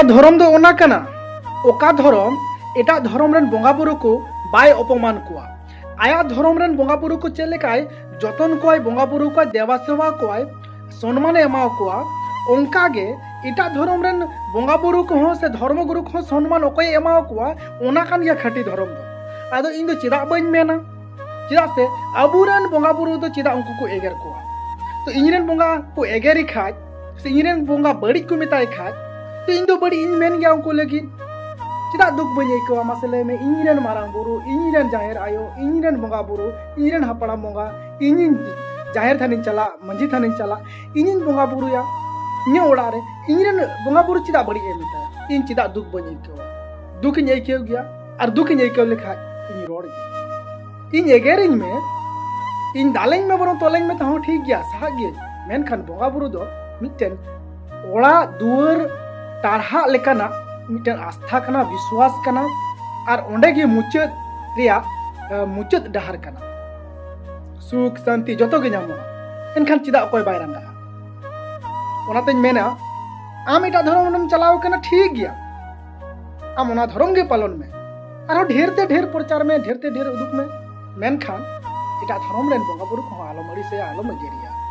आया धर्म दो ओना कना ओका धर्म एटा धर्म रेन बोंगा बुरु को बाय अपमान कुआ आया धर्म रेन बोंगा बुरु को चेले काय जतन कोय बोंगा बुरु को देवा सेवा कोय सम्मान एमा कुआ ओंका गे एटा धर्म रेन बोंगा बुरु को से धर्म गुरु को सम्मान ओकय एमा कुआ ओना कान गया खटी धर्म दो आदो इन दो चिदा बइन मेना चिदा से अबुरेन बोंगा बुरु दो चिदा उनको को एगर कुआ तो इनरेन बोंगा को एगेरी खाज से इनरेन बोंगा बड़ी को मिताय खाज तो इन दो बड़ी इन मेन गया उनको लगी चिदा दुख बजे को मासले में इनरेन मारांग बुरु इनरेन जाहिर आयो इनरेन बोंगा बुरु इनरेन हपड़ा बोंगा इन जाहिर थानिन चला मंजी थानिन चला इन बोंगा बुरु या इन ओड़ा रे इनरेन बोंगा बुरु चिदा बड़ी ए मिता इन चिदा दुख बजे को दुख इन के गया और दुख इन के लेखा इन रोड इन एगेरिन में इन दालें में बरो तोलें में तो ठीक गया सहा गया मेनखान बोंगा बुरु दो मिटेन ओड़ा दुआर टारहा लेकाना मिटेन आस्था कना विश्वास कना और ओंडे गे मुचाद रिया मुचाद डहार कना सुख शांति जतो गे नामोगा एनखान चिदा अकोय बाय रंगा ओनातेन मेना आम एटा धर्म चलाव कना ठीक गया आम ओना धर्म गे पालन में और ढेर ते ढेर प्रचार में ढेर ते ढेर उदुक में मेनखान एटा धर्म रेन बोंगा बुरु को आलो मरी से आलो मजेरिया